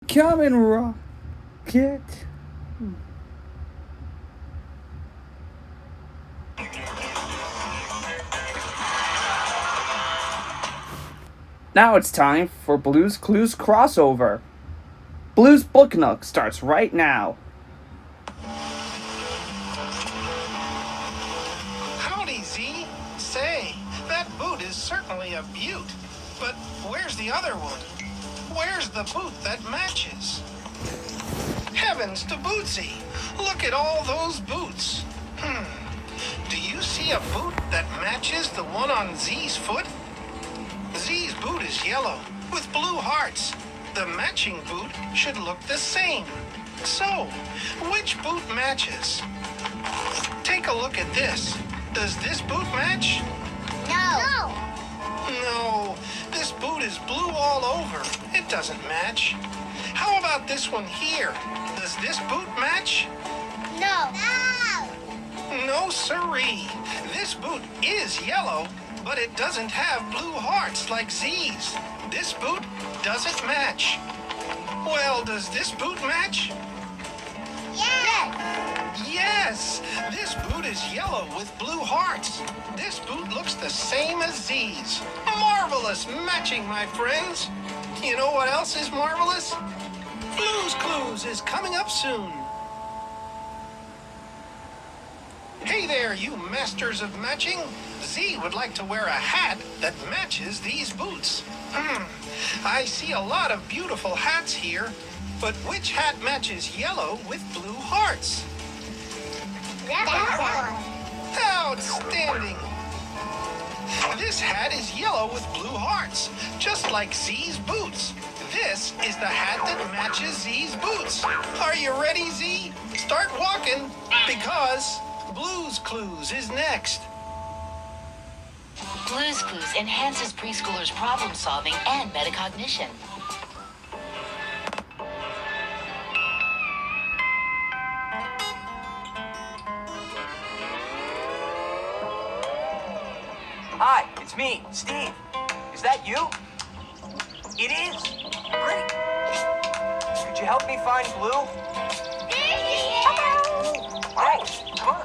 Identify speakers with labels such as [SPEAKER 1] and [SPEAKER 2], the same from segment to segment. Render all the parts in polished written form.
[SPEAKER 1] Coming, Rocket. Now it's time for Blue's Clues crossover. Blue's Booknook starts right now.
[SPEAKER 2] Howdy, Z. Say, that boot is certainly a beaut. But where's the other one? Where's the boot that matches? Heavens to Bootsy! Look at all those boots. Do you see a boot that matches the one on Z's foot? Z's boot is yellow with blue hearts. The matching boot should look the same. So, which boot matches? Take a look at this. Does this boot match?
[SPEAKER 3] No.
[SPEAKER 2] No, this boot is blue all over. It doesn't match. How about this one here? Does this boot match?
[SPEAKER 3] No.
[SPEAKER 2] No, siree. This boot is yellow, but it doesn't have blue hearts like Z's. This boot doesn't match. Well, does this boot match? Yes, this boot is yellow with blue hearts. This boot looks the same as Z's. Marvelous matching, my friends. You know what else is marvelous? Blue's Clues is coming up soon. Hey there, you masters of matching. Z would like to wear a hat that matches these boots. I see a lot of beautiful hats here, but which hat matches yellow with blue hearts?
[SPEAKER 3] That
[SPEAKER 2] Outstanding! This hat is yellow with blue hearts, just like Z's boots. This is the hat that matches Z's boots. Are you ready, Z? Start walking, because Blue's Clues is next.
[SPEAKER 4] Blue's Clues enhances preschoolers' problem solving and metacognition.
[SPEAKER 5] Hi, it's me, Steve. Is that you? It is. Great. Could you help me find Blue? Thanks. Come on.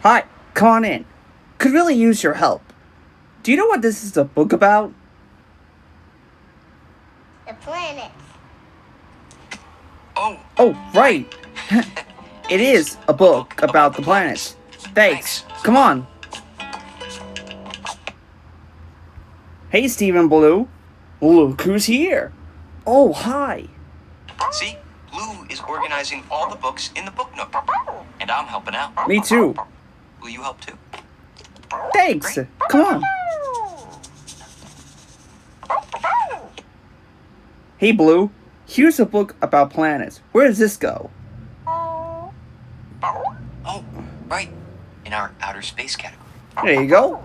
[SPEAKER 1] Hi, come on in. Could really use your help. Do you know what this is a book about?
[SPEAKER 3] The planets.
[SPEAKER 1] Oh, right. It is a book about the planets. Thanks. Come on. Hey, Steve Blue. Look who's here. Oh, hi.
[SPEAKER 5] See, Blue is organizing all the books in the Booknook, and I'm helping out.
[SPEAKER 1] Me too.
[SPEAKER 5] Will you help too?
[SPEAKER 1] Thanks. Come on. Hey, Blue. Here's a book about planets. Where does this go?
[SPEAKER 5] Oh, right. In our outer space category.
[SPEAKER 1] There you go.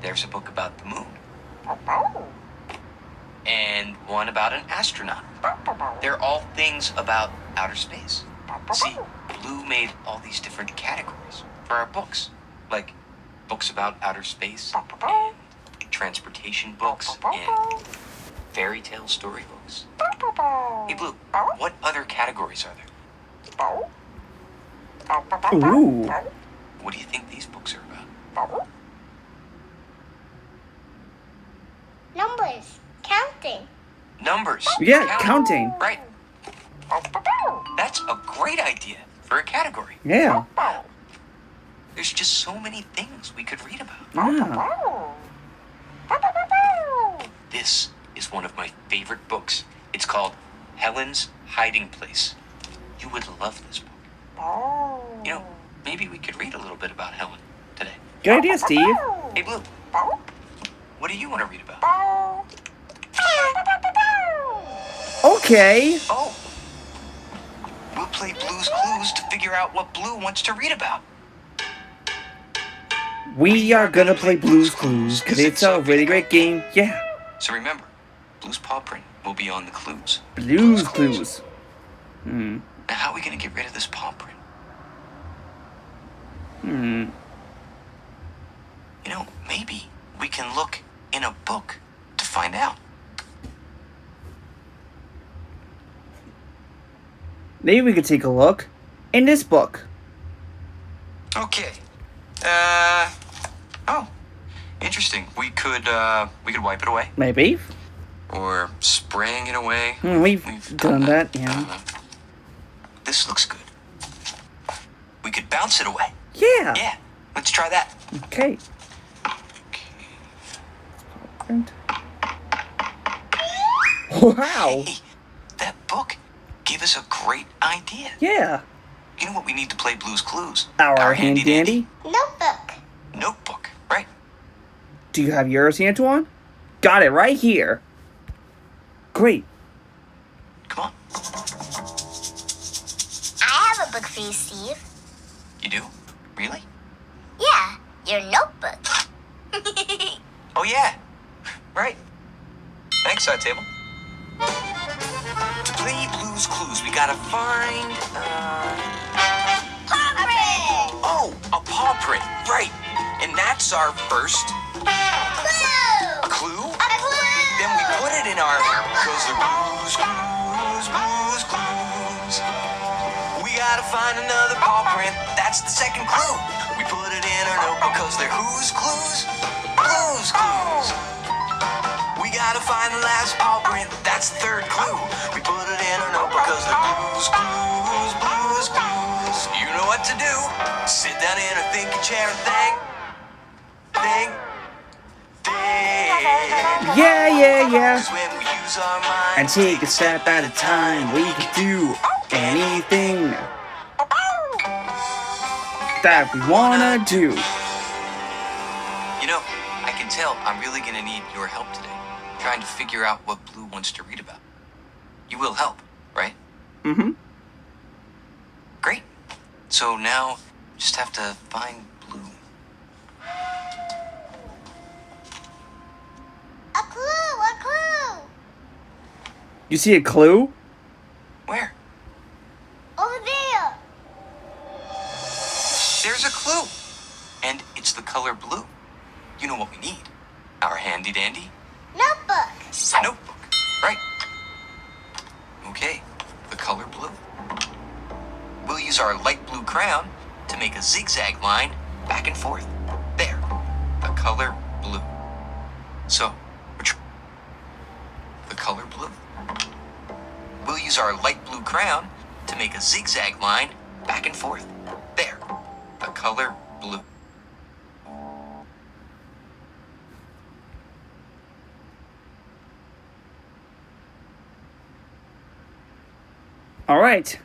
[SPEAKER 5] There's a book about the moon. And one about an astronaut. They're all things about outer space. See, Blue made all these different categories for our books. Like books about outer space, and transportation books, and fairy tale storybooks. Hey, Blue, what other categories are there?
[SPEAKER 1] Ooh.
[SPEAKER 5] What do you think these books are about?
[SPEAKER 3] Numbers. Counting.
[SPEAKER 5] Numbers.
[SPEAKER 1] Yeah, counting.
[SPEAKER 5] Right. That's a great idea for a category.
[SPEAKER 1] Yeah.
[SPEAKER 5] There's just so many things we could read about.
[SPEAKER 1] Yeah.
[SPEAKER 5] This is one of my favorite books. It's called Helen's Hiding Place. You would love this book. You know, maybe we could read a little bit about Helen today.
[SPEAKER 1] Good idea, Steve.
[SPEAKER 5] Hey, Blue, what do you want to read about?
[SPEAKER 1] Okay.
[SPEAKER 5] Oh, we'll play Blue's Clues to figure out what Blue wants to read about.
[SPEAKER 1] We are gonna play Blue's Clues, cause it's a really great game. Yeah.
[SPEAKER 5] So remember, Blue's paw print will be on the clues.
[SPEAKER 1] Blue's Clues.
[SPEAKER 5] Now, how are we going to get rid of this paw print? You know, maybe we can look in a book to find out.
[SPEAKER 1] Maybe we could take a look in this book.
[SPEAKER 5] Okay. Oh, interesting. We could wipe it away,
[SPEAKER 1] Maybe.
[SPEAKER 5] or spraying it away.
[SPEAKER 1] We've done that, yeah.
[SPEAKER 5] This looks good. We could bounce it away.
[SPEAKER 1] Yeah.
[SPEAKER 5] Yeah, let's try that.
[SPEAKER 1] Okay. Wow.
[SPEAKER 5] Hey, that book gave us a great idea.
[SPEAKER 1] Yeah.
[SPEAKER 5] You know what we need to play Blue's Clues?
[SPEAKER 1] Our handy dandy.
[SPEAKER 3] Notebook.
[SPEAKER 5] Notebook, right?
[SPEAKER 1] Do you have yours, Antoine? Got it right here. Great.
[SPEAKER 5] Come on.
[SPEAKER 3] I have a book for you, Steve.
[SPEAKER 5] You do? Really?
[SPEAKER 3] Yeah, your notebook.
[SPEAKER 5] Oh, yeah. Right. Thanks, side table. To play Blue's Clues, we gotta find, Oh, a paw print. Right. And that's our first clue. Then we put it in our... Cause the Blue's Clues, Blue's Clues. We gotta find another paw print. That's the second clue. We put it in our notebook cause they're whose clues? Blue's Clues. We gotta find the last paw print. That's the third clue. We put it in our notebook cause they're Blue's Clues, Blue's Clues. You know what to do. Sit down in a thinking chair and think.
[SPEAKER 1] Yeah.
[SPEAKER 5] 'Cause when we use our minds,
[SPEAKER 1] And take a step at a time. We can do anything that we wanna do.
[SPEAKER 5] You know, I can tell I'm really gonna need your help today, trying to figure out what Blue wants to read about. You will help, right?
[SPEAKER 1] Mm-hmm.
[SPEAKER 5] Great. So now, just have to find Blue.
[SPEAKER 3] A clue.
[SPEAKER 1] You see a clue?
[SPEAKER 5] Where?
[SPEAKER 3] Over there.
[SPEAKER 5] There's a clue. And it's the color blue. You know what we need. Our handy dandy
[SPEAKER 3] Notebook.
[SPEAKER 5] notebook. Right. Okay, the color blue. We'll use our light blue crayon to make a zigzag line back and forth. There, the color blue. So, the color blue. We'll use our light blue crayon to make a zigzag line back and forth. There, the color blue.
[SPEAKER 1] All right.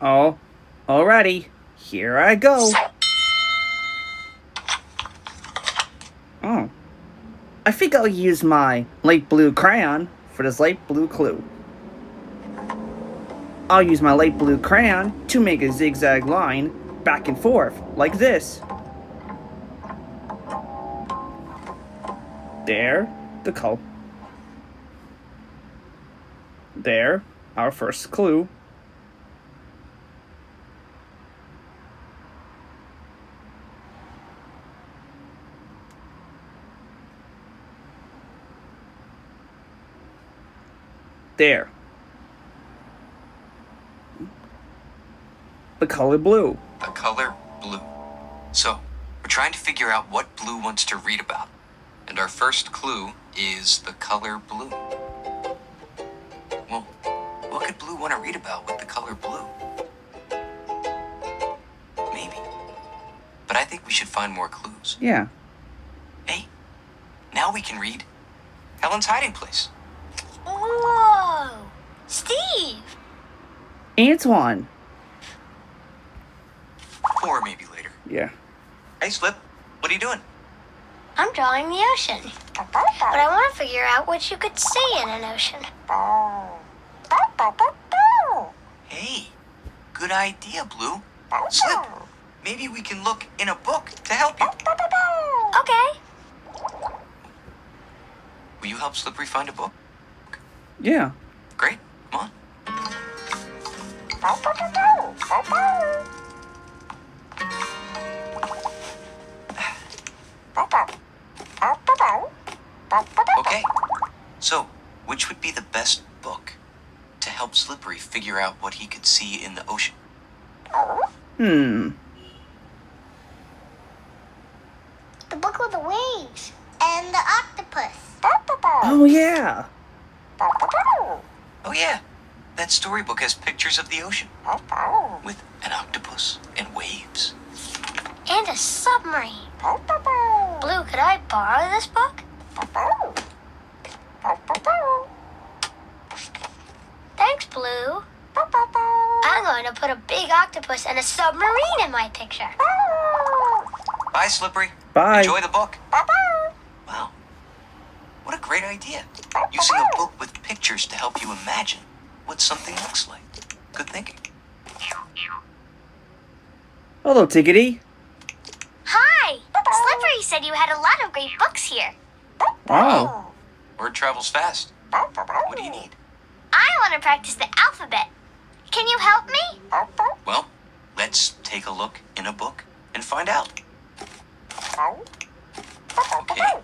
[SPEAKER 1] Oh, alrighty. Here I go. Oh. I think I'll use my light blue crayon for this light blue clue. I'll use my light blue crayon to make a zigzag line back and forth, like this. There, the color. There, our first clue. There. The color blue.
[SPEAKER 5] The color blue. So, we're trying to figure out what Blue wants to read about. And our first clue is the color blue. Well, what could Blue want to read about with the color blue? Maybe. But I think we should find more clues.
[SPEAKER 1] Yeah.
[SPEAKER 5] Hey, now we can read Helen's hiding place.
[SPEAKER 3] Whoa. Steve.
[SPEAKER 1] Antoine.
[SPEAKER 5] Or maybe later.
[SPEAKER 1] Yeah.
[SPEAKER 5] Hey, Slip, what are you doing?
[SPEAKER 3] I'm drawing the ocean. But I want to figure out what you could see in an ocean.
[SPEAKER 5] Hey, good idea, Blue. Slip, maybe we can look in a book to help you.
[SPEAKER 3] Okay.
[SPEAKER 5] Will you help Slippery find a book?
[SPEAKER 1] Yeah.
[SPEAKER 5] Great, come on. Okay, so which would be the best book to help Slippery figure out what he could see in the ocean?
[SPEAKER 1] Hmm.
[SPEAKER 3] The book with the waves and the octopus.
[SPEAKER 1] Oh, yeah.
[SPEAKER 5] Oh yeah, that storybook has pictures of the ocean with an octopus and waves.
[SPEAKER 3] And a submarine. Blue, could I borrow this book? Thanks, Blue. I'm going to put a big octopus and a submarine in my picture.
[SPEAKER 5] Bye, Slippery.
[SPEAKER 1] Bye.
[SPEAKER 5] Enjoy the book. Wow, what a great idea. Using a book with pictures to help you imagine what something looks like. Good thinking.
[SPEAKER 1] Hello, Tickety.
[SPEAKER 3] Hi. Slippery said you had a lot of great books here.
[SPEAKER 1] Wow.
[SPEAKER 5] Word travels fast. What do you need?
[SPEAKER 3] I want to practice the alphabet. Can you help me?
[SPEAKER 5] Well, let's take a look in a book and find out. Okay,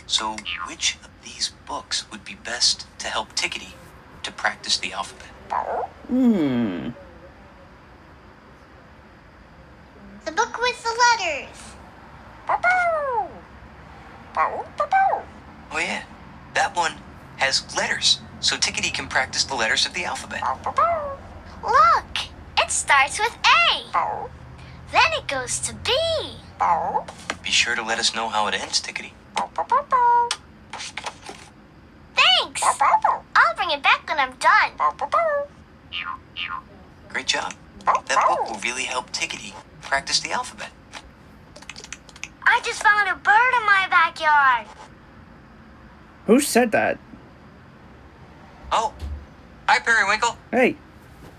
[SPEAKER 5] so which of these books would be best to help Tickety to practice the alphabet?
[SPEAKER 1] Hmm.
[SPEAKER 3] The book with the letters.
[SPEAKER 5] Oh yeah, that one has letters, so Tickety can practice the letters of the alphabet.
[SPEAKER 3] Look, it starts with A. Then it goes to B.
[SPEAKER 5] Be sure to let us know how it ends, Tickety.
[SPEAKER 3] Thanks. I'll bring it back when I'm done.
[SPEAKER 5] Great job. That book will really help Tickety practice the alphabet.
[SPEAKER 3] I just found a bird in my backyard.
[SPEAKER 1] Who said that?
[SPEAKER 5] Oh, hi, Periwinkle.
[SPEAKER 1] Hey.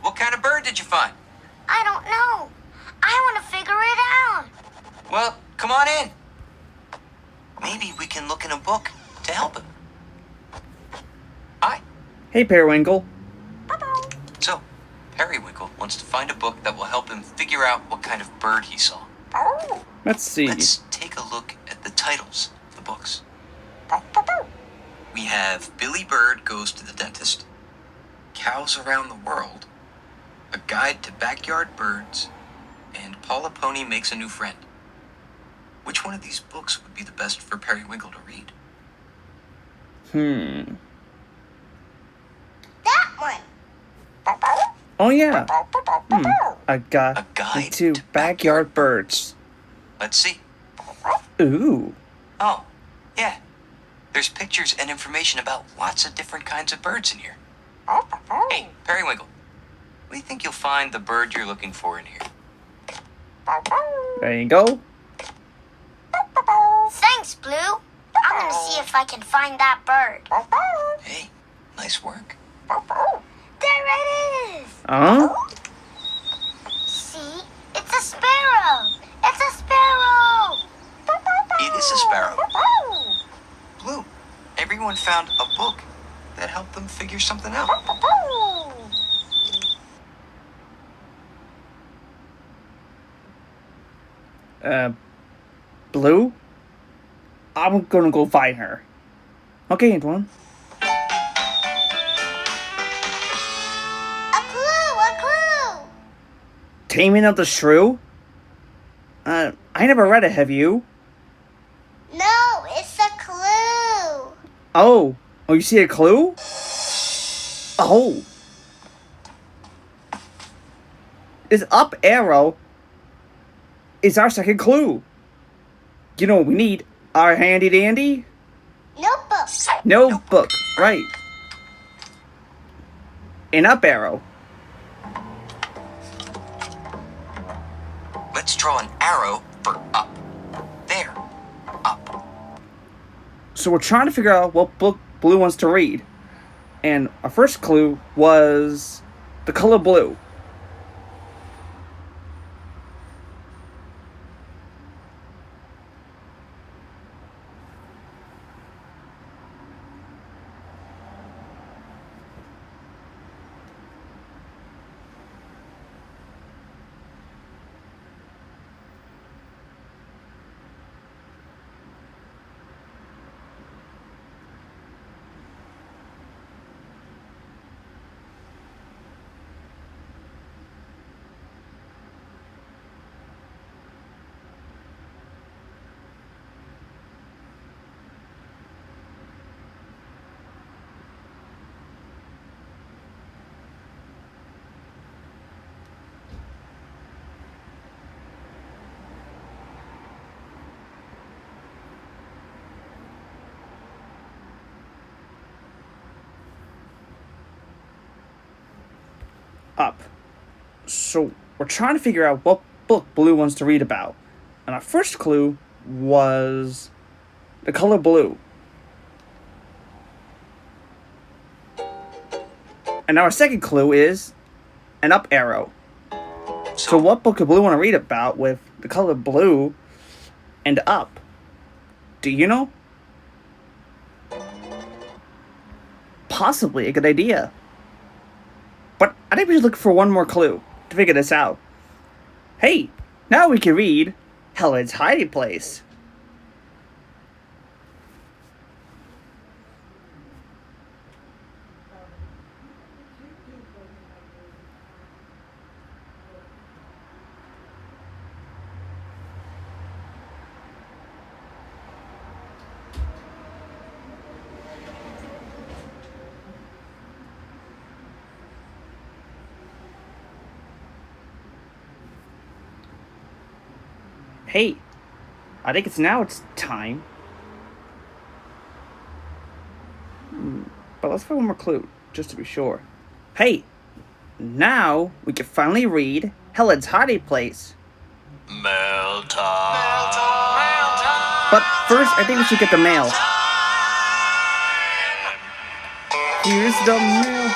[SPEAKER 5] What kind of bird did you find?
[SPEAKER 3] I don't know. I want to figure it out.
[SPEAKER 5] Well, come on in. Maybe we can look in a book to help him. Hi.
[SPEAKER 1] Hey, Periwinkle.
[SPEAKER 5] So, Periwinkle wants to find a book that will help him figure out what kind of bird he saw.
[SPEAKER 1] Let's see.
[SPEAKER 5] Let's take a look at the titles of the books. We have Billy Bird Goes to the Dentist, Cows Around the World, A Guide to Backyard Birds, and Paula Pony Makes a New Friend. Which one of these books would be the best for Periwinkle to read?
[SPEAKER 3] That one.
[SPEAKER 1] Oh, yeah. A guide,
[SPEAKER 5] A Guide
[SPEAKER 1] to
[SPEAKER 5] to
[SPEAKER 1] Backyard Birds.
[SPEAKER 5] Let's see.
[SPEAKER 1] Ooh.
[SPEAKER 5] Oh, yeah. There's pictures and information about lots of different kinds of birds in here. Hey, Periwinkle, what do you think you'll find the bird you're looking for in here?
[SPEAKER 1] There you go.
[SPEAKER 3] Thanks, Blue. I'm going to see if I can find that bird.
[SPEAKER 5] Hey, nice work.
[SPEAKER 3] There it is.
[SPEAKER 1] Huh?
[SPEAKER 3] See? It's a sparrow. It's a sparrow.
[SPEAKER 5] It is a sparrow. Blue, everyone found a book that helped them figure something out.
[SPEAKER 1] Blue? I'm gonna go find her. Okay, Antoine.
[SPEAKER 3] A clue, a clue.
[SPEAKER 1] Taming of the Shrew? I never read it, have you?
[SPEAKER 3] No, it's a clue.
[SPEAKER 1] Oh, you see a clue? Oh. This up arrow is our second clue. You know what we need? Our handy dandy
[SPEAKER 3] Notebook.
[SPEAKER 1] notebook. Right. An up arrow.
[SPEAKER 5] Let's draw an arrow for up. There, up.
[SPEAKER 1] So we're trying to figure out what book Blue wants to read. And our first clue was the color blue. Up. So we're trying to figure out what book Blue wants to read about. And our first clue was the color blue. And our second clue is an up arrow. So what book does Blue want to read about with the color blue and up? Do you know? Possibly a good idea. But I think we should look for one more clue to figure this out. Hey, now we can read Helen's hiding place. Hey, I think it's time. But let's find one more clue, just to be sure. Hey, now we can finally read Helen's hiding place.
[SPEAKER 6] Mail time.
[SPEAKER 1] But first, I think we should get the mail. Here's the mail.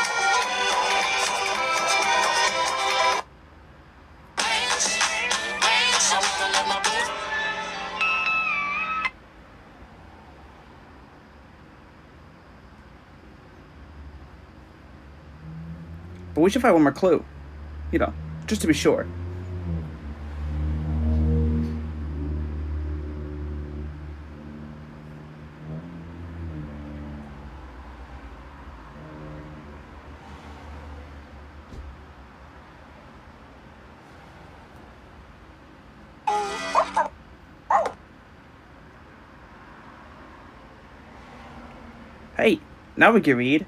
[SPEAKER 1] But we should find one more clue. You know, just to be sure. Hey, now we can read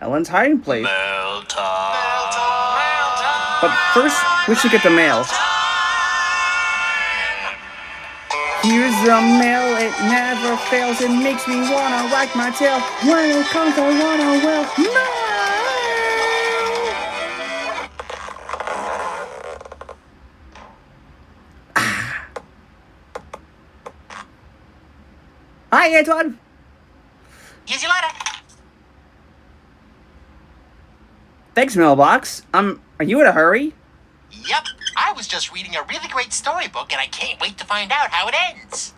[SPEAKER 1] Helen's hiding place.
[SPEAKER 6] Mail time.
[SPEAKER 1] But first, we should get the mail. Here's the mail, it never fails. It makes me wanna wag my tail. When it comes, I wanna well. Hi, Antoine.
[SPEAKER 4] Here's your letter.
[SPEAKER 1] Thanks, mailbox. Are you in a hurry?
[SPEAKER 7] Yep, I was just reading a really great storybook and I can't wait to find out how it ends.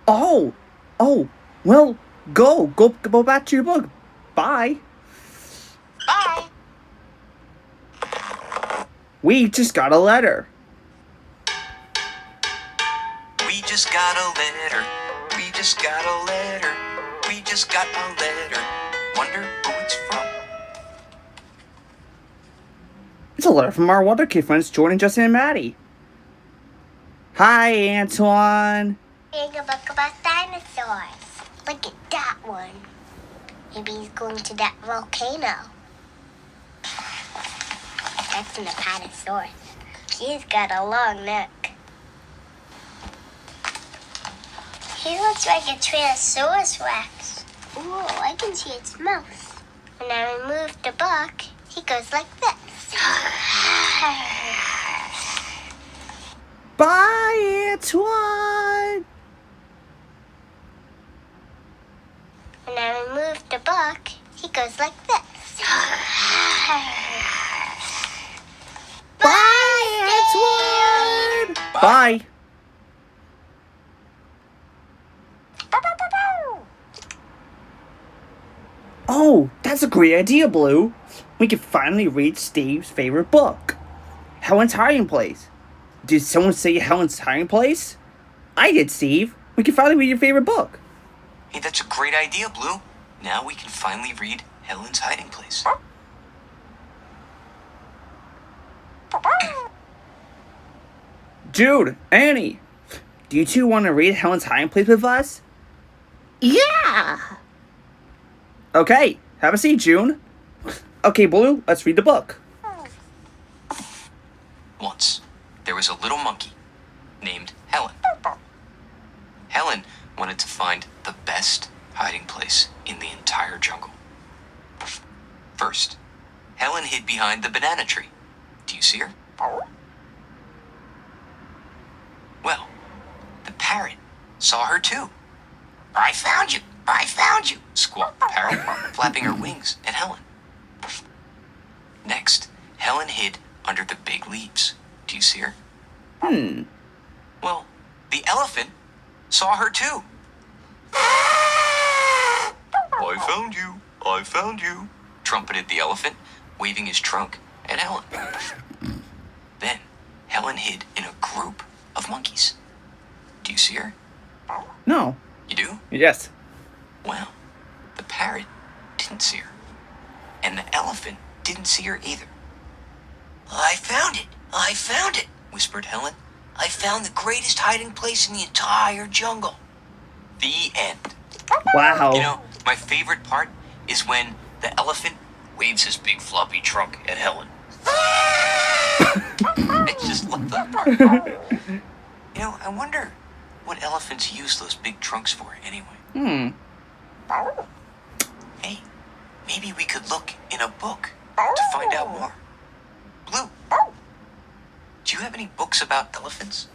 [SPEAKER 1] Oh, well, go back to your book. Bye.
[SPEAKER 7] Bye.
[SPEAKER 1] We just got a letter.
[SPEAKER 5] We just got a letter. We just got a letter. We just got a letter. Wonder who it's from.
[SPEAKER 1] It's a letter from our Wonder Kid friends, Jordan, Justin, and Maddie. Hi, Antoine.
[SPEAKER 3] Reading a book about dinosaurs. Look at that one. Maybe he's going to that volcano. That's an apatosaurus. He's got a long neck. He looks like a Tyrannosaurus Rex. Ooh, I can see its mouth. When I remove the book, he goes like this.
[SPEAKER 1] Bye, Antoine.
[SPEAKER 3] goes like this.
[SPEAKER 1] Bye, Antoine! Bye. Oh, that's a great idea, Blue. We can finally read Steve's favorite book, Helen's Hiding Place. Did someone say Helen's Hiding Place? I did, Steve. We can finally read your favorite book.
[SPEAKER 5] Hey, that's a great idea, Blue. Now we can finally read Helen's Hiding Place.
[SPEAKER 1] Jude, Annie, do you two want to read Helen's Hiding Place with us?
[SPEAKER 3] Yeah!
[SPEAKER 1] Okay, have a seat, June. Okay, Blue, let's read the book.
[SPEAKER 5] Once, there was a little monkey named Helen. Helen wanted to find the best hiding place in the entire jungle. First, Helen hid behind the banana tree. Do you see her? Well, the parrot saw her too. I found you! I found you! Squawked the parrot, flapping her wings at Helen. Next, Helen hid under the big leaves. Do you see her? Well, the elephant saw her too. I found you! I found you! Trumpeted the elephant, waving his trunk at Helen. Then, Helen hid in a group of monkeys. Do you see her?
[SPEAKER 1] No.
[SPEAKER 5] You do?
[SPEAKER 1] Yes.
[SPEAKER 5] Well, the parrot didn't see her. And the elephant didn't see her either. I found it! I found it! Whispered Helen. I found the greatest hiding place in the entire jungle. The end.
[SPEAKER 1] Wow.
[SPEAKER 5] You know, my favorite part is when the elephant waves his big floppy trunk at Helen. I just love that part. You know, I wonder what elephants use those big trunks for anyway. Hey, maybe we could look in a book to find out more. Blue, do you have any books about elephants?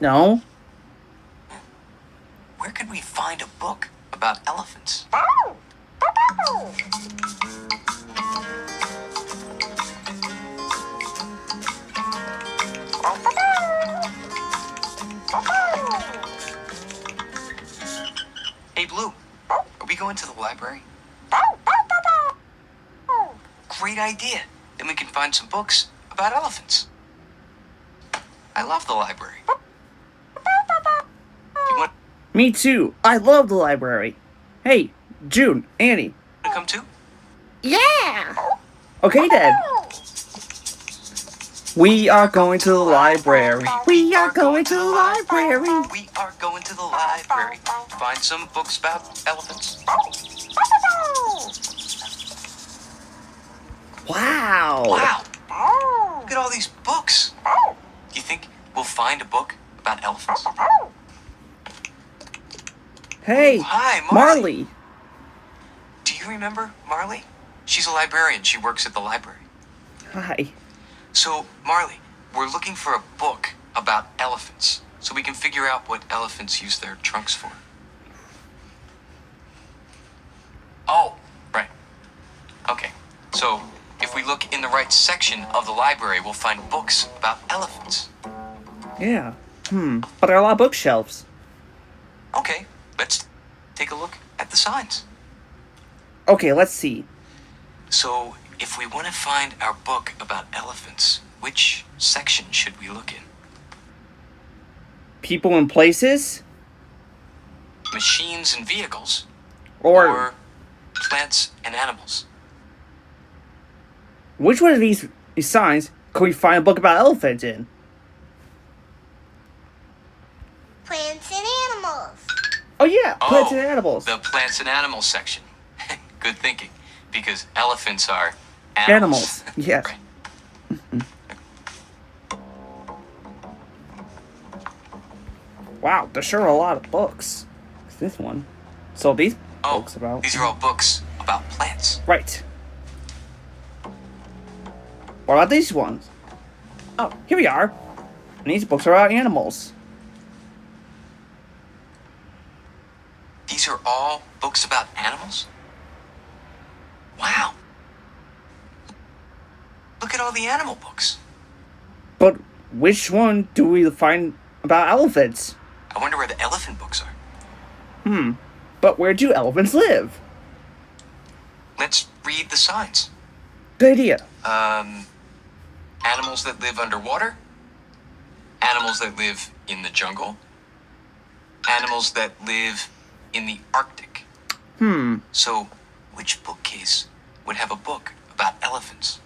[SPEAKER 1] No.
[SPEAKER 5] Where could we find a book about elephants? Hey, Blue, are we going to the library? Great idea. Then we can find some books about elephants. I love the library. You want
[SPEAKER 1] Me too. I love the library. Hey, June, Annie.
[SPEAKER 5] to come too?
[SPEAKER 3] Yeah!
[SPEAKER 1] Okay then. We are going to the library. We are going to the library.
[SPEAKER 5] We are going to the library. Find some books about elephants.
[SPEAKER 1] Wow.
[SPEAKER 5] Wow. Look at all these books. Do you think we'll find a book about elephants?
[SPEAKER 1] Hey,
[SPEAKER 5] Hi,
[SPEAKER 1] Marley.
[SPEAKER 5] Do you remember Marley? She's a librarian. She works at the library.
[SPEAKER 1] Hi.
[SPEAKER 5] So, Marley, we're looking for a book about elephants so we can figure out what elephants use their trunks for. Oh, right. Okay. So, if we look in the right section of the library, we'll find books about elephants.
[SPEAKER 1] Yeah. But there are a lot of bookshelves.
[SPEAKER 5] Okay, let's take a look at the signs.
[SPEAKER 1] Okay, let's see.
[SPEAKER 5] So, if we want to find our book about elephants, which section should we look in?
[SPEAKER 1] People and places?
[SPEAKER 5] Machines and vehicles?
[SPEAKER 1] Or
[SPEAKER 5] plants and animals?
[SPEAKER 1] which one of these signs can we find a book about elephants in?
[SPEAKER 3] Plants and animals.
[SPEAKER 1] Oh yeah, plants and animals.
[SPEAKER 5] The plants and animals section. Good thinking, because elephants are
[SPEAKER 1] Animals, yes.
[SPEAKER 5] Right.
[SPEAKER 1] Wow, there's sure a lot of books. What's this one? So these books about...
[SPEAKER 5] These are all books about plants.
[SPEAKER 1] Right. What about these ones? Oh, here we are. And these books are about animals.
[SPEAKER 5] These are all books about animals? Wow. Look at all the animal books.
[SPEAKER 1] But which one do we find about elephants?
[SPEAKER 5] I wonder where the elephant books are.
[SPEAKER 1] But where do elephants live?
[SPEAKER 5] Let's read the signs.
[SPEAKER 1] Good idea.
[SPEAKER 5] Animals that live underwater. Animals that live in the jungle. Animals that live in the Arctic. So, which bookcase would have a book about elephants?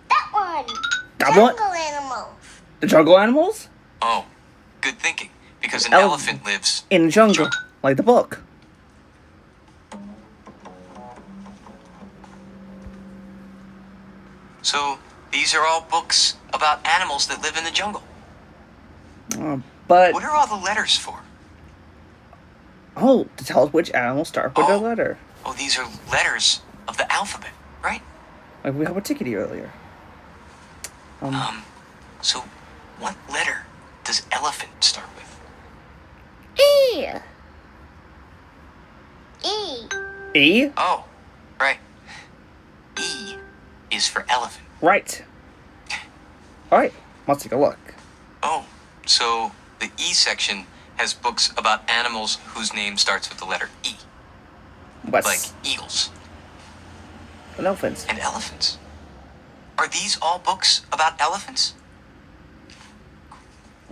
[SPEAKER 3] That one.
[SPEAKER 1] That one?
[SPEAKER 3] Jungle animals.
[SPEAKER 1] The jungle animals?
[SPEAKER 5] Oh, good thinking. Because an
[SPEAKER 1] Ele-
[SPEAKER 5] elephant lives
[SPEAKER 1] In the jungle, like the book.
[SPEAKER 5] So, these are all books about animals that live in the jungle.
[SPEAKER 1] But
[SPEAKER 5] What are all the letters for?
[SPEAKER 1] to tell us which animals start with a letter.
[SPEAKER 5] Oh, these are letters of the alphabet, right?
[SPEAKER 1] Like we had with Tickety earlier.
[SPEAKER 5] So, what letter does elephant start with?
[SPEAKER 3] E. E.
[SPEAKER 1] E?
[SPEAKER 5] Oh, right. E is for elephant.
[SPEAKER 1] Right. Alright, let's take a look.
[SPEAKER 5] Oh, so the E section has books about animals whose name starts with the letter E,
[SPEAKER 1] What's
[SPEAKER 5] like eagles
[SPEAKER 1] elephants?
[SPEAKER 5] and elephants. Are these all books about elephants?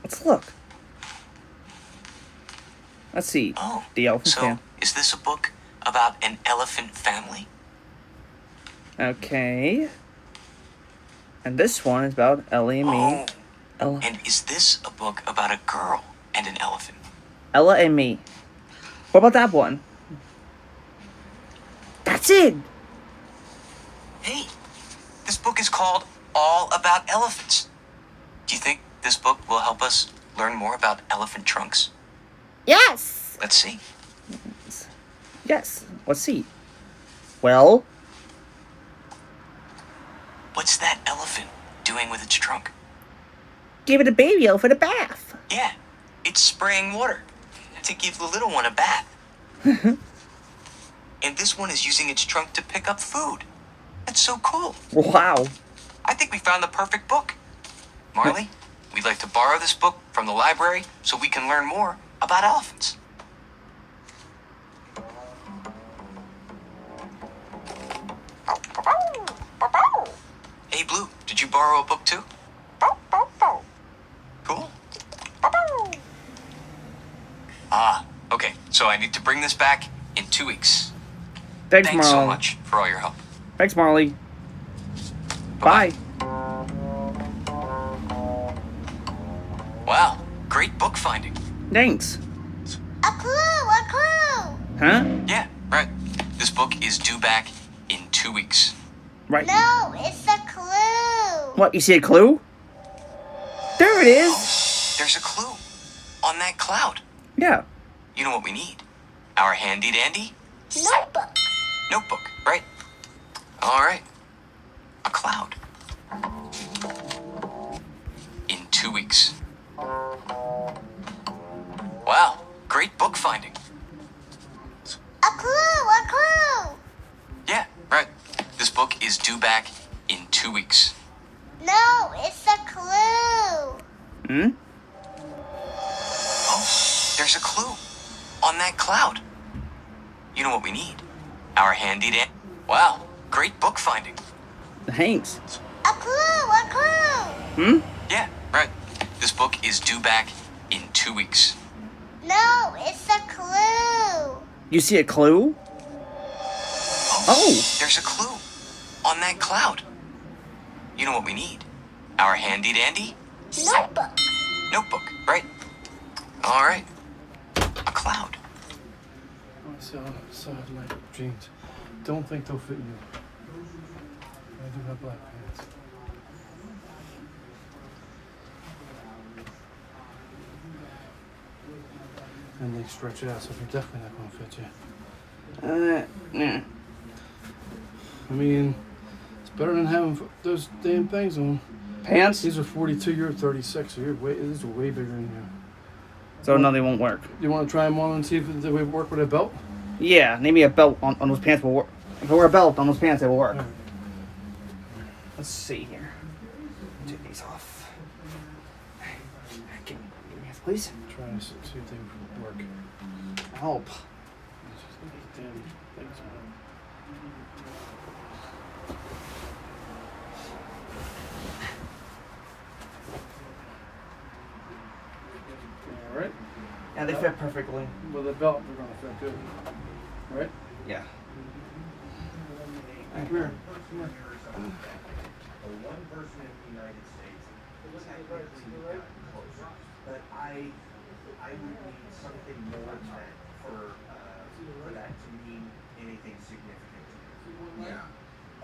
[SPEAKER 1] Let's look. Let's see.
[SPEAKER 5] Oh,
[SPEAKER 1] The elephant
[SPEAKER 5] so
[SPEAKER 1] fan.
[SPEAKER 5] is this a book about an elephant family?
[SPEAKER 1] Okay. And this one is about Ellie and me.
[SPEAKER 5] Oh,
[SPEAKER 1] Ella.
[SPEAKER 5] and is this a book about a girl and an elephant?
[SPEAKER 1] Ella and me. What about that one? That's it!
[SPEAKER 5] Hey, this book is called All About Elephants. Do you think this book will help us learn more about elephant trunks?
[SPEAKER 3] Yes.
[SPEAKER 5] Let's see.
[SPEAKER 1] Yes. Let's see. Well,
[SPEAKER 5] What's that elephant doing with its trunk?
[SPEAKER 1] give it a baby elephant a bath.
[SPEAKER 5] Yeah, it's spraying water to give the little one a bath. And this one is using its trunk to pick up food. That's so cool.
[SPEAKER 1] Wow.
[SPEAKER 5] I think we found the perfect book. Marley, we'd like to borrow this book from the library so we can learn more about elephants. Hey, Blue, did you borrow a book too? Cool. Okay, so I need to bring this back in 2 weeks.
[SPEAKER 1] Thanks,
[SPEAKER 5] Thanks so
[SPEAKER 1] Marley.
[SPEAKER 5] much for all your help.
[SPEAKER 1] Thanks, Marley. Bye.
[SPEAKER 5] Wow, great book finding.
[SPEAKER 1] Thanks.
[SPEAKER 3] A clue. A clue.
[SPEAKER 1] Huh?
[SPEAKER 5] Yeah, right. This book is due back in 2 weeks.
[SPEAKER 1] Right.
[SPEAKER 3] No, it's a clue.
[SPEAKER 1] What, you see a clue? There it is!
[SPEAKER 5] There's a clue on that cloud.
[SPEAKER 1] Yeah.
[SPEAKER 5] You know what we need? Our handy dandy
[SPEAKER 3] Notebook.
[SPEAKER 5] notebook, right? All right. A cloud. In 2 weeks. Wow, great book finding.
[SPEAKER 3] A clue. A clue.
[SPEAKER 5] Yeah, right. This book is due back in 2 weeks.
[SPEAKER 3] No, it's a clue.
[SPEAKER 1] Hmm?
[SPEAKER 5] Oh, there's a clue on that cloud. You know what we need? Our handy dandy. Wow, great book finding.
[SPEAKER 1] Thanks.
[SPEAKER 3] A clue. A clue.
[SPEAKER 1] Hmm?
[SPEAKER 5] Yeah, right. This book is due back in 2 weeks.
[SPEAKER 3] No, it's a clue.
[SPEAKER 1] You see a clue? Oh.
[SPEAKER 5] There's a clue on that cloud. You know what we need? Our handy dandy
[SPEAKER 3] Notebook.
[SPEAKER 5] notebook, right? All right. A cloud.
[SPEAKER 8] I saw like jeans. Don't think they'll fit you. I do have black pants. And they stretch out, so they're definitely not going to fit you.
[SPEAKER 1] Nah.
[SPEAKER 8] I mean, it's better than having those damn things on.
[SPEAKER 1] Pants?
[SPEAKER 8] These are 42, you're 36, so these are way bigger than you.
[SPEAKER 1] So no, they won't work.
[SPEAKER 8] You want to try them on and see if they would work with a belt?
[SPEAKER 1] Yeah, maybe a belt on those pants will work. If I wear a belt on those pants, it will work.
[SPEAKER 8] Alright.
[SPEAKER 1] Let's see here. Take these off. Give me your hands, please.
[SPEAKER 8] Try to see if they work.
[SPEAKER 1] Help.
[SPEAKER 8] Damn things, man. Alright.
[SPEAKER 1] Yeah, they fit perfectly.
[SPEAKER 8] With a belt, they're gonna fit good. Right?
[SPEAKER 1] Yeah.
[SPEAKER 8] Come here.
[SPEAKER 9] One person in the United States technically got closer, but I would need something more than that for that to mean anything significant to me.
[SPEAKER 10] Yeah.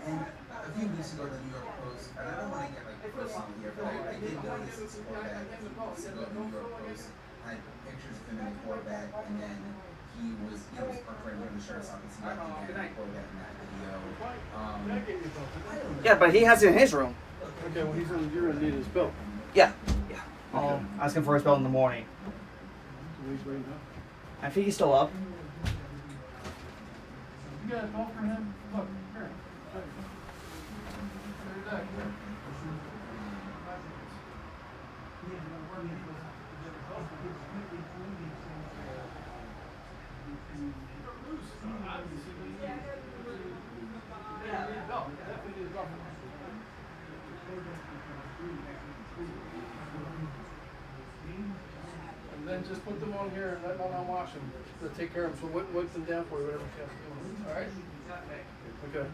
[SPEAKER 10] And a few weeks ago, the New York Post, and I don't want to get like personal here, but I did notice this quarterback a few weeks ago, the New York Post had pictures of him in the quarterback, and then he was parked right near the shirt, so I can see like the quarterback in that video.
[SPEAKER 1] Yeah, but he has it in his room.
[SPEAKER 8] Okay, well you're gonna need his belt.
[SPEAKER 1] Yeah. Yeah. I'll ask him for his belt in the morning.
[SPEAKER 8] So he's waiting up.
[SPEAKER 1] I think he's still up.
[SPEAKER 8] You got a belt for him? Look, here. And then just put them on here and let them on wash them. So take care of them. So wipe them down for you, whatever you have to do. All right? Okay.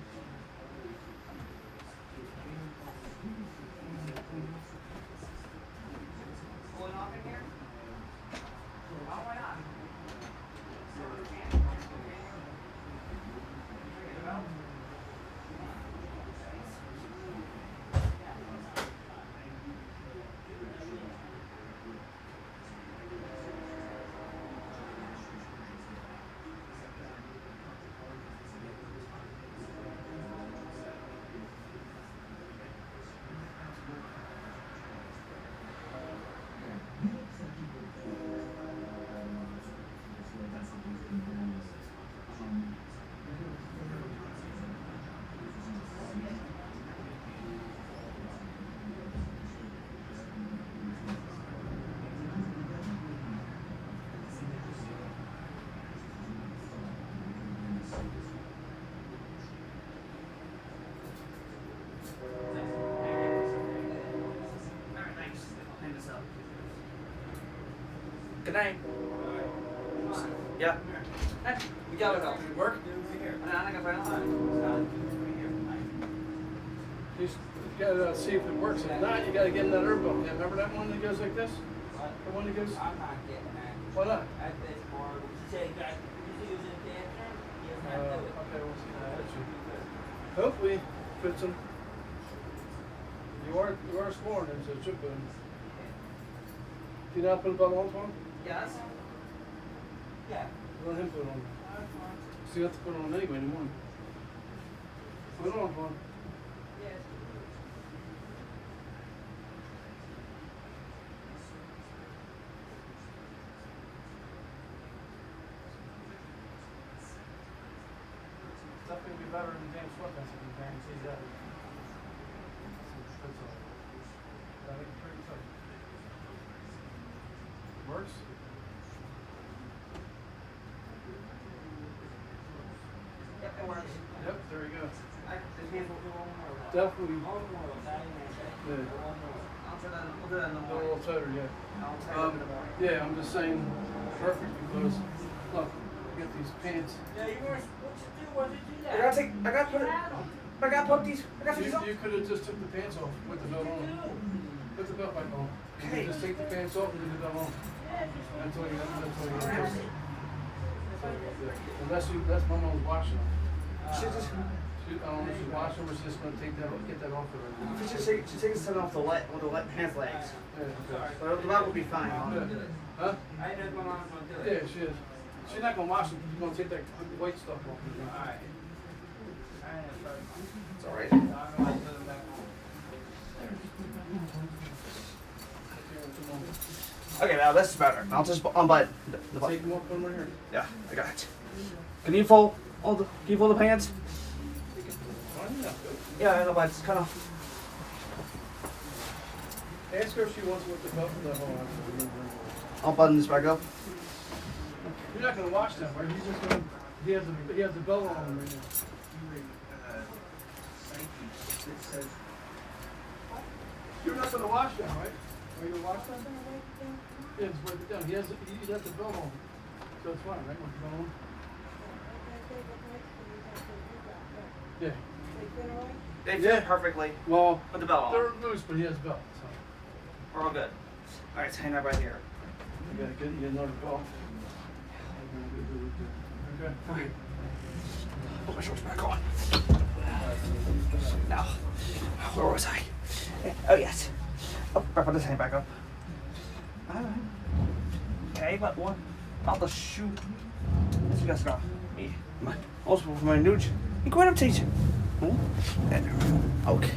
[SPEAKER 1] Good night. Yeah. We got it out. Work? I got
[SPEAKER 8] You gotta see if it works. If not, you gotta get in that herb book. Yeah, remember that one that goes like this? The one that goes.
[SPEAKER 11] I'm not getting that.
[SPEAKER 8] Why not?
[SPEAKER 11] That's more. She said, "Guys, you use it cancer." Yes, I do it.
[SPEAKER 8] Okay, we'll see that. Hopefully, fits him. You are scoring him, so it should put him. Do you not put a belt on for him?
[SPEAKER 11] Yes. Yeah.
[SPEAKER 8] Let him put it on. So you have to put it on anyway in the morning. Put it on for him.
[SPEAKER 11] Yes.
[SPEAKER 8] Nothing would be better than James sweatpants if you guarantee that. That's all. I think it's pretty tough. Works?
[SPEAKER 11] Yep, it works.
[SPEAKER 8] Yep, there you go.
[SPEAKER 11] This means we'll do one more.
[SPEAKER 8] Definitely.
[SPEAKER 11] One more. That ain't it.
[SPEAKER 8] Yeah.
[SPEAKER 11] One more. We'll do that in the
[SPEAKER 8] A
[SPEAKER 11] morning.
[SPEAKER 8] little tighter, yeah.
[SPEAKER 11] I'll tell you in the morning.
[SPEAKER 8] Yeah, I'm just saying, perfect because, look, you get these pants.
[SPEAKER 11] Yeah, you weren't supposed to do. Why did you do that?
[SPEAKER 1] I gotta put these on.
[SPEAKER 8] You could have just took the pants off with the belt on. Put the belt back on. You can just take the pants off and leave the belt on. That's all you got. Unless my mom's washing them. I don't know if she's washing them or she's just gonna get that off of her.
[SPEAKER 1] She's taking something off the pants legs.
[SPEAKER 8] Yeah, okay.
[SPEAKER 1] But the belt will be fine.
[SPEAKER 8] Yeah. Huh?
[SPEAKER 11] I know my mom's gonna do it.
[SPEAKER 8] Yeah, she is. She's not gonna wash them. She's gonna take that white stuff off.
[SPEAKER 11] Alright.
[SPEAKER 1] It's alright. Okay, now this is better. I'll just unbutton the
[SPEAKER 8] Take
[SPEAKER 1] button.
[SPEAKER 8] them off, put them right here.
[SPEAKER 1] Yeah, I got it. Can you fold the pants? Yeah, I know, but it's kind of.
[SPEAKER 8] Ask her if she wants with the belt for the whole
[SPEAKER 1] I'll button this back up.
[SPEAKER 8] You're not gonna wash them, right? He's just gonna. He has the belt on him right now. You're not gonna wash them, right? Are you gonna wash them? Yeah, just wipe it down. He has the belt on, so it's fine, right? Want the belt on? Yeah.
[SPEAKER 1] They fit
[SPEAKER 8] Yeah.
[SPEAKER 1] perfectly.
[SPEAKER 8] Well,
[SPEAKER 1] Put the belt on.
[SPEAKER 8] they're loose, but he has a belt, so.
[SPEAKER 1] We're all good. All right, so hang that right here.
[SPEAKER 8] You gotta get another belt. Okay.
[SPEAKER 1] Put my shorts back on. Now, where was I? Oh, yes. Oh, I put this hand back up. All right. Okay, but what about the shoe? This guy's got me. Also for my nude. You go ahead and teach. Okay.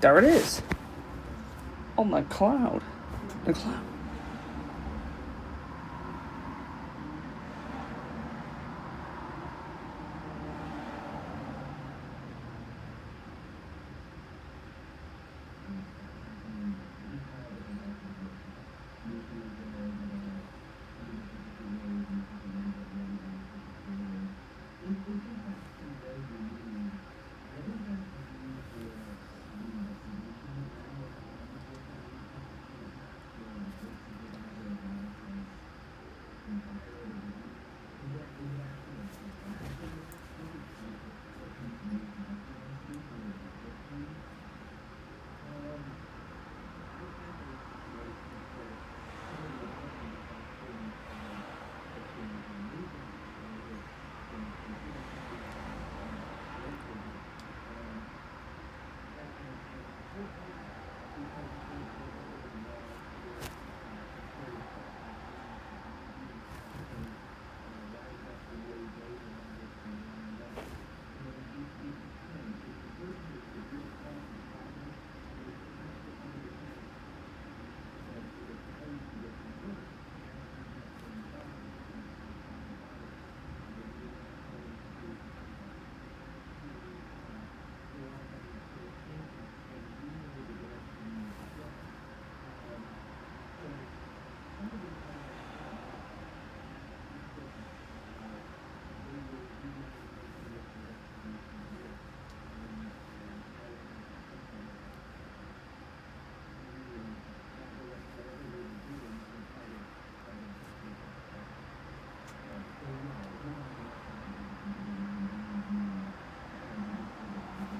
[SPEAKER 1] There it is. On the cloud. The cloud.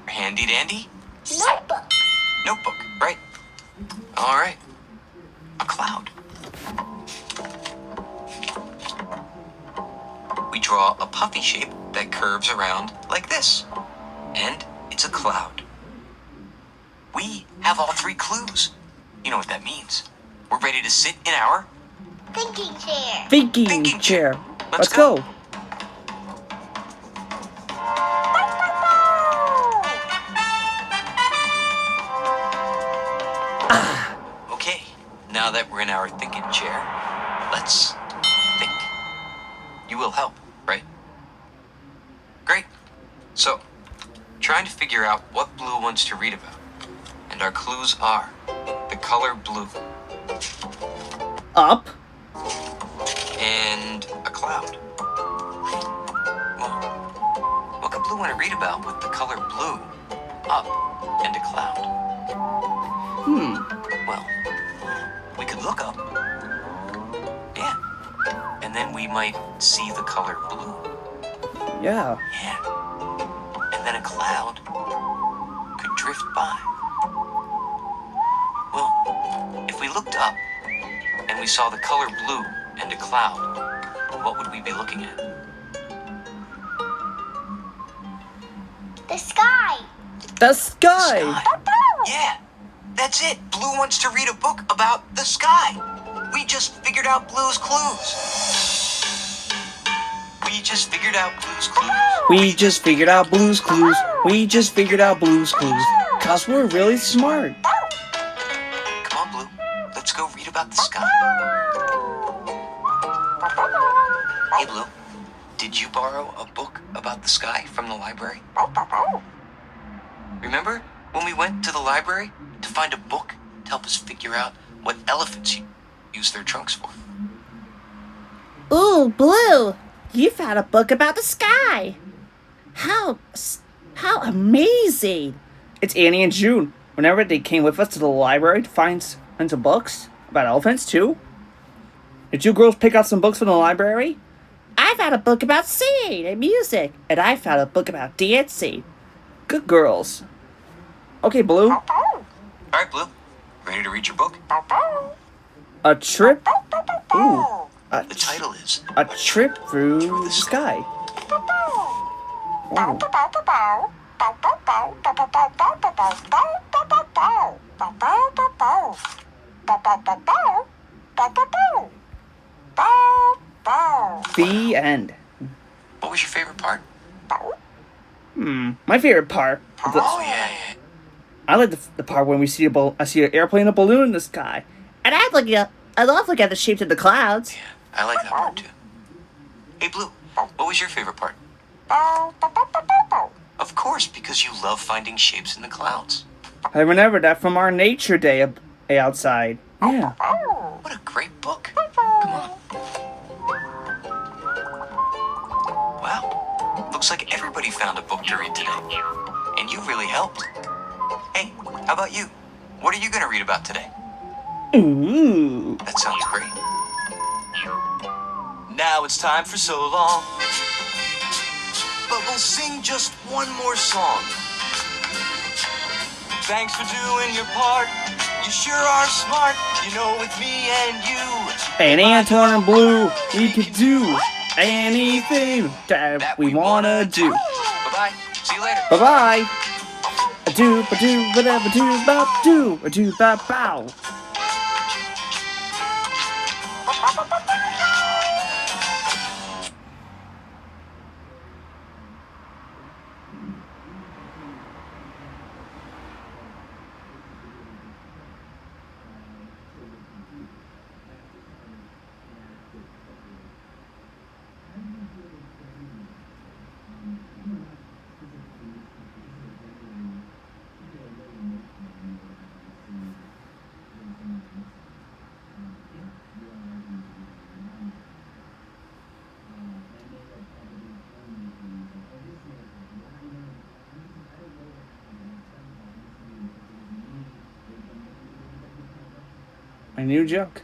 [SPEAKER 5] Handy dandy?
[SPEAKER 3] Notebook.
[SPEAKER 5] Notebook, right. All right. A cloud. We draw a puffy shape that curves around like this. And it's a cloud. We have all three clues. You know what that means. We're ready to sit in our
[SPEAKER 3] Thinking chair.
[SPEAKER 1] Thinking chair. Let's go.
[SPEAKER 5] Okay, now that we're in our thinking chair, let's think. You will help, right? Great. So, trying to figure out what Blue wants to read about. And our clues are the color blue
[SPEAKER 1] Up.
[SPEAKER 5] and a cloud. Well, what could Blue want to read about with the color blue, up, and a cloud? Well, we could look up. Yeah. And then we might see the color blue.
[SPEAKER 1] Yeah.
[SPEAKER 5] Yeah. And then a cloud could drift by. Well, if we looked up and we saw the color blue and a cloud, what would we be looking at?
[SPEAKER 3] The sky.
[SPEAKER 1] The sky.
[SPEAKER 5] Yeah, that's it. Blue wants to read a book about the sky. We just figured out Blue's clues. We just figured out Blue's Clues.
[SPEAKER 1] We just figured out Blue's Clues. We just figured out Blue's Clues. 'Cause we're really smart.
[SPEAKER 5] Come on, Blue. Let's go read about the sky. Hey, Blue. Did you borrow a book about the sky from the library? Remember when we went to the library to find a book to help us figure out what elephants use their trunks for?
[SPEAKER 1] Ooh, Blue, you found a book about the sky. How amazing. It's Annie and June. Whenever they came with us to the library to find some books about elephants, too. Did you girls pick out some books from the library? I found a book about singing and music, and I found a book about dancing. Good girls. Okay, Blue.
[SPEAKER 5] All right, Blue. Ready to read your book?
[SPEAKER 1] A trip. Ooh.
[SPEAKER 5] The title is
[SPEAKER 1] A trip through the sky. Ooh. The end.
[SPEAKER 5] What was your favorite part?
[SPEAKER 1] My favorite part.
[SPEAKER 5] Oh, yeah.
[SPEAKER 1] I like the part when we see I see an airplane, a balloon in the sky, and I love looking at the shapes of the clouds.
[SPEAKER 5] Yeah, I like that part too. Hey, Blue, what was your favorite part? Of course, because you love finding shapes in the clouds.
[SPEAKER 1] I remember that from our nature day outside. Yeah.
[SPEAKER 5] What a great book. Come on. Wow. Looks like everybody found a book to read today. And you really helped. Hey, how about you? What are you going to read about today?
[SPEAKER 1] Ooh.
[SPEAKER 5] That sounds great. Now it's time for So Long. But we'll sing just one more song. Thanks for doing your part. You sure are smart. You know, with me and you.
[SPEAKER 1] And Antoine and Blue, we could do anything that we wanna do.
[SPEAKER 5] Bye-bye. See you later.
[SPEAKER 1] Bye-bye. A-do, whatever, do, a-do, bow. My new joke.